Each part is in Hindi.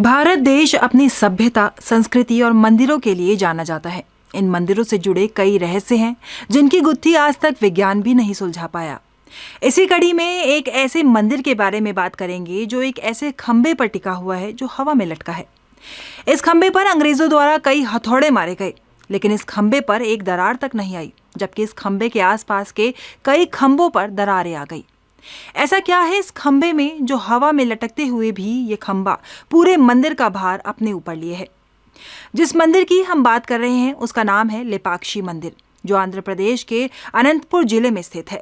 भारत देश अपनी सभ्यता, संस्कृति और मंदिरों के लिए जाना जाता है। इन मंदिरों से जुड़े कई रहस्य हैं जिनकी गुत्थी आज तक विज्ञान भी नहीं सुलझा पाया। इसी कड़ी में एक ऐसे मंदिर के बारे में बात करेंगे जो एक ऐसे खंबे पर टिका हुआ है जो हवा में लटका है। इस खंबे पर अंग्रेजों द्वारा कई हथौड़े मारे गए, लेकिन इस खंबे पर एक दरार तक नहीं आई, जबकि इस खंबे के आसपास के कई खंभों पर दरारें आ गई। ऐसा क्या है इस खंबे में जो हवा में लटकते हुए भी ये खंबा पूरे मंदिर का भार अपने ऊपर लिए है। जिस मंदिर की हम बात कर रहे हैं उसका नाम है लेपाक्षी मंदिर, जो आंध्र प्रदेश के अनंतपुर जिले में स्थित है।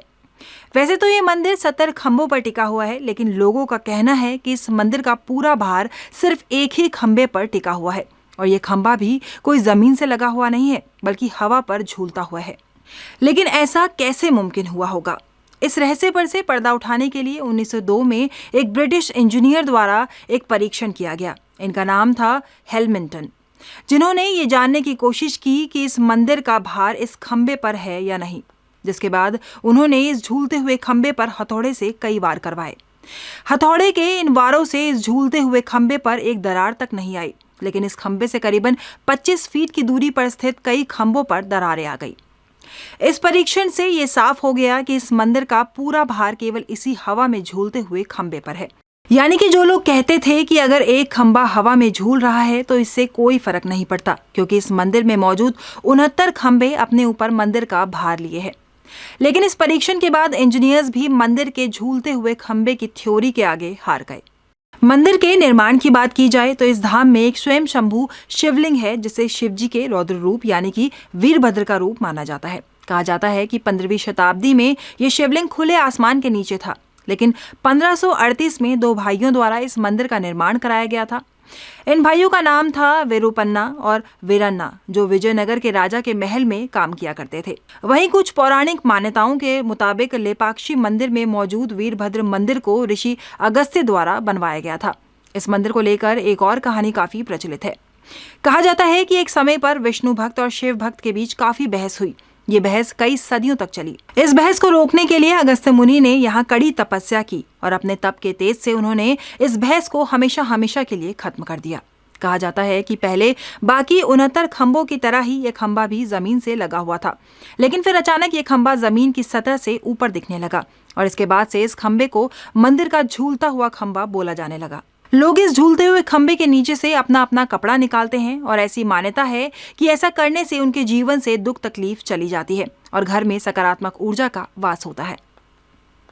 वैसे तो ये मंदिर 70 खंभों पर टिका हुआ है, लेकिन लोगों का कहना है कि इस मंदिर का पूरा भार सिर्फ एक ही खंबे पर टिका हुआ है, और ये खंबा भी कोई जमीन से लगा हुआ नहीं है, बल्कि हवा पर झूलता हुआ है। लेकिन ऐसा कैसे मुमकिन हुआ होगा? इस रहस्य पर से पर्दा उठाने के लिए 1902 में एक ब्रिटिश इंजीनियर द्वारा एक परीक्षण किया गया। इनका नाम था हेल्मिंटन, जिन्होंने ये जानने की कोशिश की कि इस मंदिर का भार इस खंबे पर है या नहीं। जिसके बाद उन्होंने इस झूलते हुए खंबे पर हथौड़े से कई वार करवाए। हथौड़े के इन वारों से इस झूलते हुए खंबे पर एक दरार तक नहीं आई, लेकिन इस खंबे से करीबन 25 फीट की दूरी पर स्थित कई खंभों पर दरारें आ गई। इस परीक्षण से ये साफ हो गया कि इस मंदिर का पूरा भार केवल इसी हवा में झूलते हुए खंबे पर है। यानी कि जो लोग कहते थे कि अगर एक खंबा हवा में झूल रहा है तो इससे कोई फर्क नहीं पड़ता, क्योंकि इस मंदिर में मौजूद 69 खंबे अपने ऊपर मंदिर का भार लिए हैं। लेकिन इस परीक्षण के बाद इंजीनियर्स भी मंदिर के झूलते हुए खंबे की थ्योरी के आगे हार गए। मंदिर के निर्माण की बात की जाए तो इस धाम में एक स्वयं शंभू शिवलिंग है, जिसे शिवजी के रौद्र रूप यानी कि वीरभद्र का रूप माना जाता है। कहा जाता है कि 15वीं शताब्दी में यह शिवलिंग खुले आसमान के नीचे था, लेकिन 1538 में 2 भाइयों द्वारा इस मंदिर का निर्माण कराया गया था। इन भाइयों का नाम था वीरूपन्ना और वीरन्ना, जो विजयनगर के राजा के महल में काम किया करते थे। वहीं कुछ पौराणिक मान्यताओं के मुताबिक लेपाक्षी मंदिर में मौजूद वीरभद्र मंदिर को ऋषि अगस्त्य द्वारा बनवाया गया था। इस मंदिर को लेकर एक और कहानी काफी प्रचलित है। कहा जाता है कि एक समय पर विष्णु भक्त और शिव भक्त के बीच काफी बहस हुई। ये बहस कई सदियों तक चली। इस बहस को रोकने के लिए अगस्त्य मुनि ने यहाँ कड़ी तपस्या की और अपने तप के तेज से उन्होंने इस बहस को हमेशा हमेशा के लिए खत्म कर दिया। कहा जाता है कि पहले बाकी 69 खंभों की तरह ही ये खंभा भी जमीन से लगा हुआ था, लेकिन फिर अचानक ये खंभा जमीन की सतह से ऊपर दिखने लगा, और इसके बाद से इस खंभे को मंदिर का झूलता हुआ खंभा बोला जाने लगा। लोग इस झूलते हुए खंभे के नीचे से अपना अपना कपड़ा निकालते हैं, और ऐसी मान्यता है कि ऐसा करने से उनके जीवन से दुख तकलीफ चली जाती है और घर में सकारात्मक ऊर्जा का वास होता है।